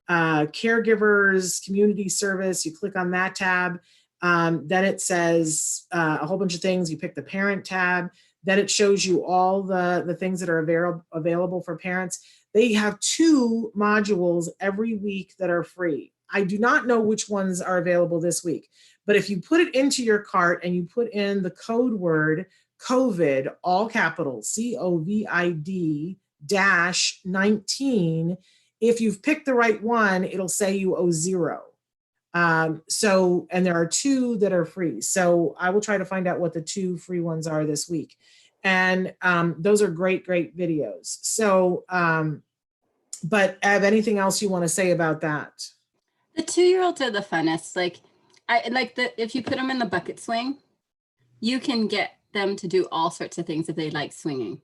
S1: caregivers, community service. You click on that tab. Then it says a whole bunch of things. You pick the parent tab. Then it shows you all the things that are available for parents. They have 2 modules every week that are free. I do not know which ones are available this week, but if you put it into your cart and you put in the code word COVID, all capitals, COVID -19, if you've picked the right one, it'll say you owe 0. And there are 2 that are free. So I will try to find out what the 2 free ones are this week. And those are great, great videos. So, but Ev, anything else you want to say about that?
S2: The 2-year-olds are the funnest. Like, if you put them in the bucket swing, you can get them to do all sorts of things if they like swinging.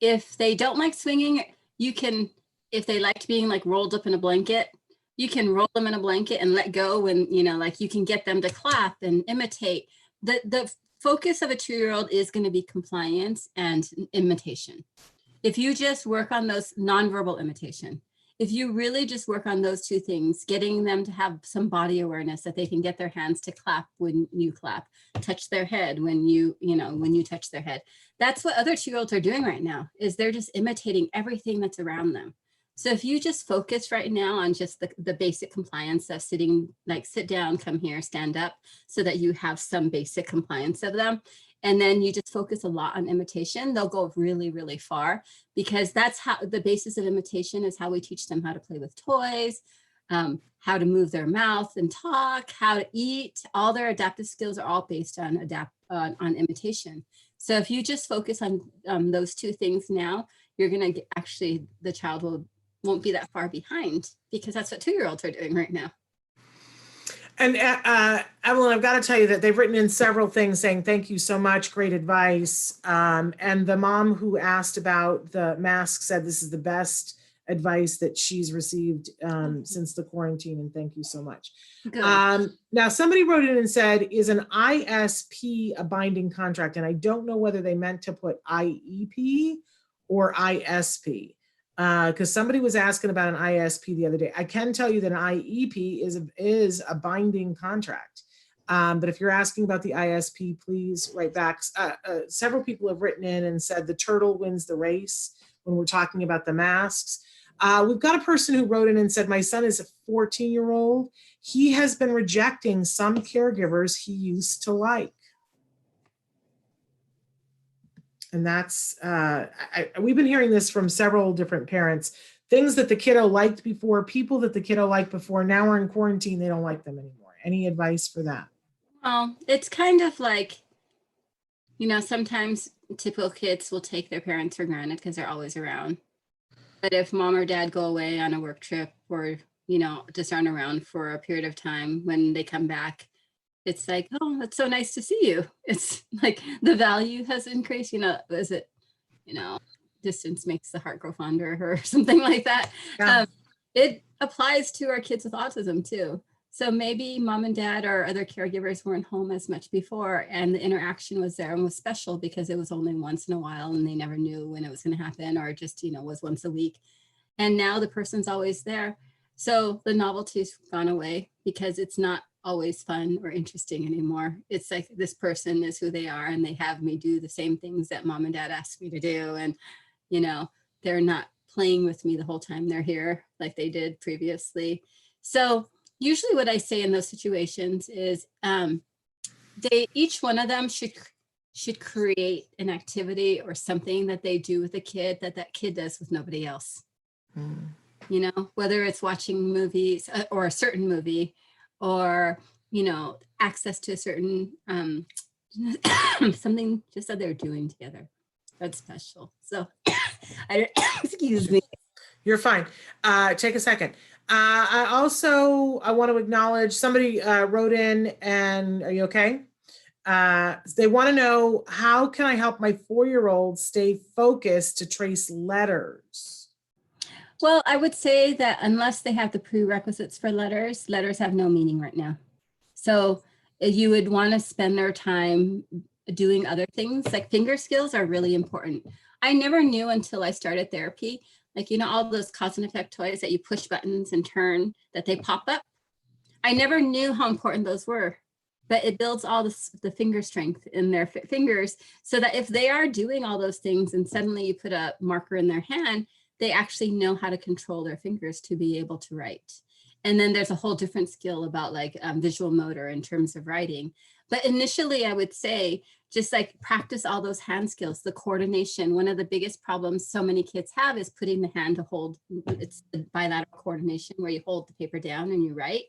S2: If they don't like swinging, you can, if they liked being like rolled up in a blanket, you can roll them in a blanket and let go when, you know, like you can get them to clap and imitate. The focus of a 2-year-old is going to be compliance and imitation. If you just work on those nonverbal imitation, if you really just work on those 2 things, getting them to have some body awareness that they can get their hands to clap when you clap, touch their head when you touch their head. That's what other 2-year-olds are doing right now, is they're just imitating everything that's around them. So if you just focus right now on just the basic compliance of sitting, like sit down, come here, stand up, so that you have some basic compliance of them. And then you just focus a lot on imitation, they'll go really, really far, because that's how the basis of imitation is how we teach them how to play with toys, how to move their mouth and talk, how to eat. All their adaptive skills are all based on on imitation. So if you just focus on those 2 things now, you're going to actually, the child won't be that far behind, because that's what 2-year-olds are doing right now.
S1: And Evelyn, I've got to tell you that they've written in several things saying, thank you so much, great advice. And the mom who asked about the mask said this is the best advice that she's received since the quarantine, and thank you so much. Now, somebody wrote in and said, is an ISP a binding contract? And I don't know whether they meant to put IEP or ISP. Because somebody was asking about an ISP the other day. I can tell you that an IEP is a binding contract. But if you're asking about the ISP, please write back. Several people have written in and said the turtle wins the race when we're talking about the masks. We've got a person who wrote in and said, my son is a 14-year-old. He has been rejecting some caregivers he used to like. And that's, we've been hearing this from several different parents, things that the kiddo liked before, people that the kiddo liked before, now we're in quarantine, they don't like them anymore. Any advice for that?
S2: Well, it's kind of like, you know, sometimes typical kids will take their parents for granted because they're always around. But if mom or dad go away on a work trip, or, you know, just aren't around for a period of time, when they come back, it's like, oh, it's so nice to see you. It's like the value has increased, you know, is it, you know, distance makes the heart grow fonder or something like that. Yeah. It applies to our kids with autism too. So maybe mom and dad or other caregivers weren't home as much before, and the interaction was there and was special because it was only once in a while and they never knew when it was going to happen, or just, you know, was once a week. And now the person's always there. So the novelty's gone away because it's not always fun or interesting anymore. It's like, this person is who they are, and they have me do the same things that mom and dad asked me to do. And, you know, they're not playing with me the whole time they're here like they did previously. So usually what I say in those situations is each one of them should create an activity or something that they do with a kid that kid does with nobody else. You know, whether it's watching movies or a certain movie, or, you know, access to a certain something just that they're doing together. That's special. So excuse me.
S1: You're fine. Take a second. I want to acknowledge somebody wrote in, and are you okay? They want to know, how can I help my 4-year-old stay focused to trace letters?
S2: Well, I would say that unless they have the prerequisites for letters, letters have no meaning right now. So you would want to spend their time doing other things. Like finger skills are really important. I never knew until I started therapy, like, you know, all those cause and effect toys that you push buttons and turn, that they pop up. I never knew how important those were, but it builds all the finger strength in their fingers, so that if they are doing all those things and suddenly you put a marker in their hand, they actually know how to control their fingers to be able to write. And then there's a whole different skill about like visual motor in terms of writing. But initially I would say just like practice all those hand skills, the coordination. One of the biggest problems so many kids have is putting the hand to hold. It's the bilateral coordination where you hold the paper down and you write.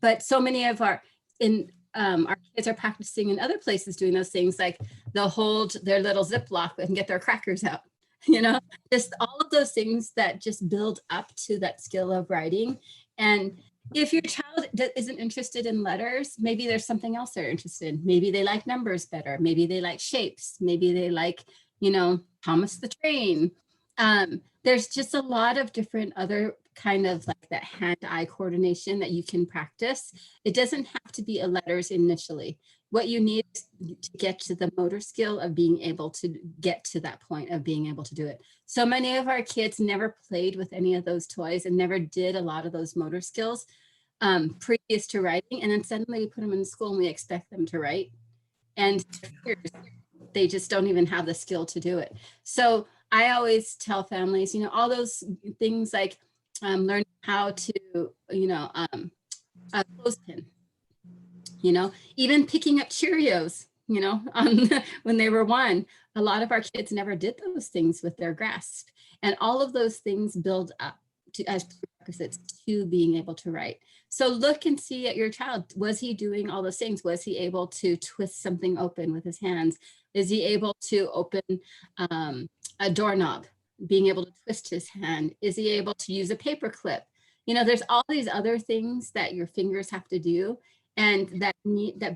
S2: But so many of our kids are practicing in other places doing those things, like they'll hold their little Ziploc and get their crackers out. You know, just all of those things that just build up to that skill of writing. And if your child isn't interested in letters, maybe there's something else they're interested in. Maybe they like numbers better. Maybe they like shapes. Maybe they like, you know, Thomas the Train. There's just a lot of different other kind of like that hand-eye coordination that you can practice. It doesn't have to be a letters initially. What you need to get to the motor skill of being able to get to that point of being able to do it. So many of our kids never played with any of those toys and never did a lot of those motor skills previous to writing. And then suddenly we put them in school and we expect them to write. And they just don't even have the skill to do it. So I always tell families, you know, all those things like learning how to, you know, a clothespin. You know, even picking up Cheerios, you know, when they were 1, a lot of our kids never did those things with their grasp. And all of those things build up to as prerequisites to being able to write. So look and see at your child. Was he doing all those things? Was he able to twist something open with his hands? Is he able to open a doorknob, being able to twist his hand? Is he able to use a paper clip? You know, there's all these other things that your fingers have to do, and that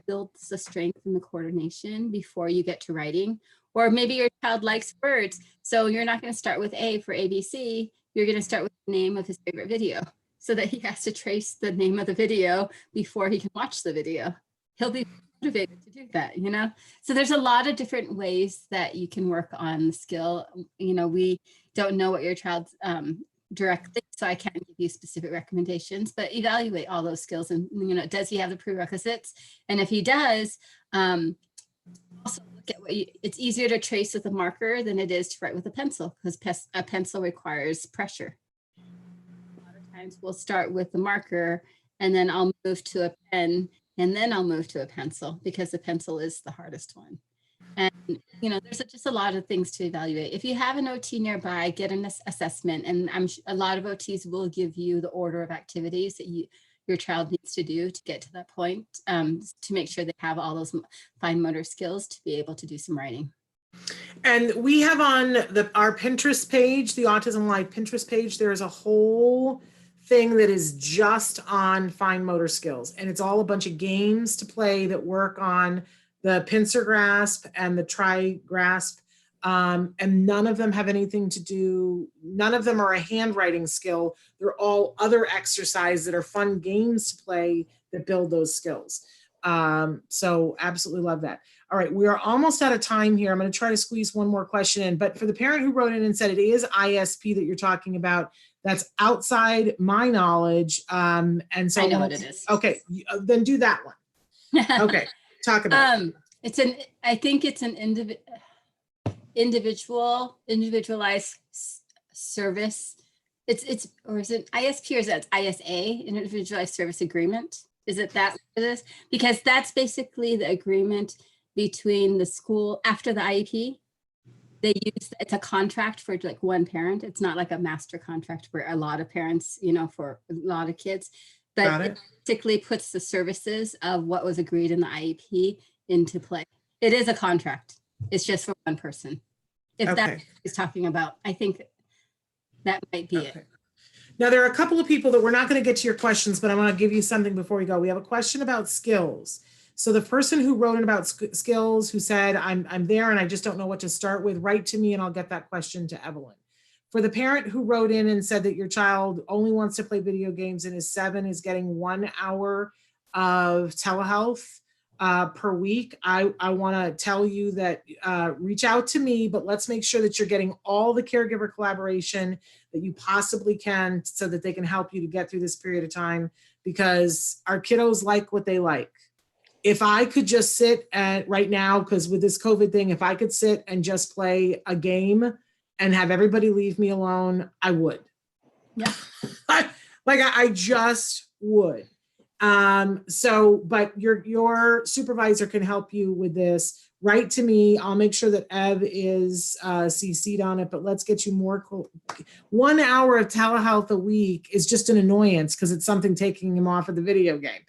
S2: builds the strength and the coordination before you get to writing. Or maybe your child likes words, so you're not going to start with A for ABC. You're going to start with the name of his favorite video, so that he has to trace the name of the video before he can watch the video. He'll be motivated to do that, you know? So there's a lot of different ways that you can work on the skill. You know, we don't know what your child's directly, so I can't give you specific recommendations, but evaluate all those skills. And, you know, does he have the prerequisites? And if he does, also look at it's easier to trace with a marker than it is to write with a pencil, because a pencil requires pressure. A lot of times we'll start with the marker and then I'll move to a pen and then I'll move to a pencil, because the pencil is the hardest one. And, you know, there's just a lot of things to evaluate. If you have an OT nearby, get an assessment. And a lot of OTs will give you the order of activities that your child needs to do to get to that point, to make sure they have all those fine motor skills to be able to do some writing.
S1: And we have on our Pinterest page, the Autism Live Pinterest page, there's a whole thing that is just on fine motor skills. And it's all a bunch of games to play that work on the pincer grasp and the tri grasp. And none of them have anything to do, none of them are a handwriting skill. They're all other exercises that are fun games to play that build those skills. So absolutely love that. All right, we are almost out of time here. I'm going to try to squeeze one more question in, but for the parent who wrote in and said it is ISP that you're talking about, that's outside my knowledge. And so
S2: I know what it is.
S1: Okay, then do that one. Okay, talk about it.
S2: I think it's an individualized service. Or is it ISP, or is that ISA, individualized service agreement? Is it that it is? Because that's basically the agreement between the school after the IEP. It's a contract for like one parent. It's not like a master contract where a lot of parents, you know, for a lot of kids, but it basically puts the services of what was agreed in the IEP into play. It is a contract. It's just for one person. If that's what he's talking about, I think that might be it.
S1: Now, there are a couple of people that we're not going to get to your questions, but I want to give you something before we go. We have a question about skills. So the person who wrote in about skills, who said, I'm there and I just don't know what to start with, write to me and I'll get that question to Evelyn. For the parent who wrote in and said that your child only wants to play video games and is 7, is getting 1 hour of telehealth per week, I want to tell you that reach out to me, but let's make sure that you're getting all the caregiver collaboration that you possibly can so that they can help you to get through this period of time, because our kiddos like what they like. If I could just sit right now, because with this COVID thing, if I could sit and just play a game and have everybody leave me alone, I would.
S2: Yeah.
S1: I just would. But your supervisor can help you with this. Write to me. I'll make sure that Ev is CC'd on it, but let's get you more. 1 hour of telehealth a week is just an annoyance because it's something taking him off of the video game.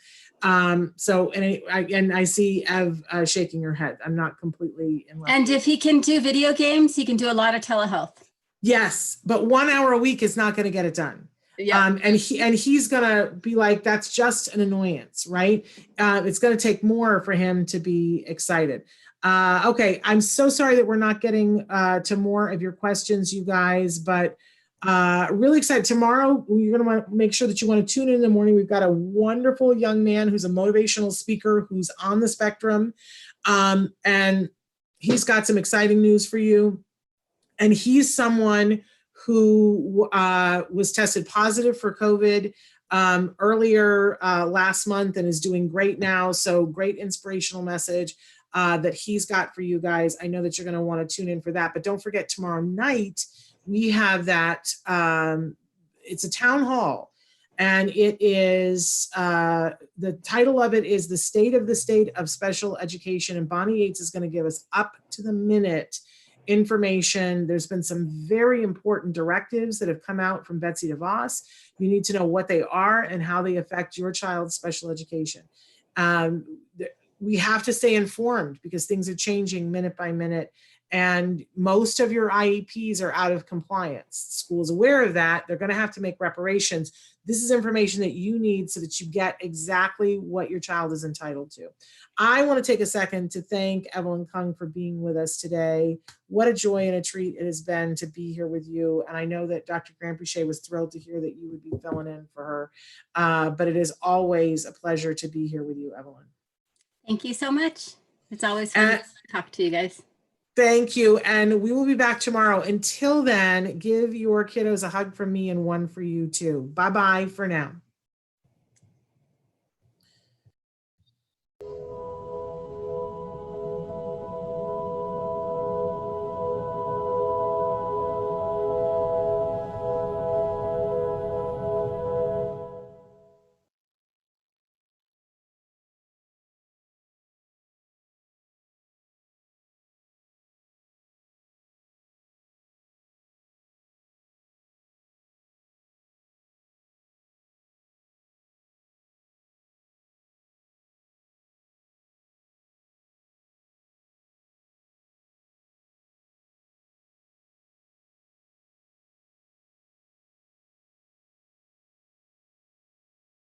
S1: I see Ev shaking her head. I'm not completely in love.
S2: And if he can do video games, he can do a lot of telehealth.
S1: Yes, but 1 hour a week is not going to get it done.
S2: Yeah.
S1: And he's going to be like, that's just an annoyance, right? It's going to take more for him to be excited. Okay, I'm so sorry that we're not getting to more of your questions, you guys, but really excited. Tomorrow, you're going to want to make sure that you want to tune in the morning. We've got a wonderful young man who's a motivational speaker who's on the spectrum. And he's got some exciting news for you. And he's someone who was tested positive for COVID earlier last month and is doing great now. So great inspirational message that he's got for you guys. I know that you're going to want to tune in for that, but don't forget tomorrow night, we have that, it's a town hall, and it is, the title of it is The State of Special Education, and Bonnie Yates is going to give us up to the minute information. There's been some very important directives that have come out from Betsy DeVos. You need to know what they are and how they affect your child's special education. We have to stay informed because things are changing minute by minute. And most of your IEPs are out of compliance. The school is aware of that. They're going to have to make reparations. This is information that you need so that you get exactly what your child is entitled to. I want to take a second to thank Evelyn Kung for being with us today. What a joy and a treat it has been to be here with you. And I know that Dr. Grandpuchet was thrilled to hear that you would be filling in for her. But it is always a pleasure to be here with you, Evelyn.
S2: Thank you so much. It's always fun to talk to you guys.
S1: Thank you. And we will be back tomorrow. Until then, give your kiddos a hug from me and one for you too. Bye-bye for now.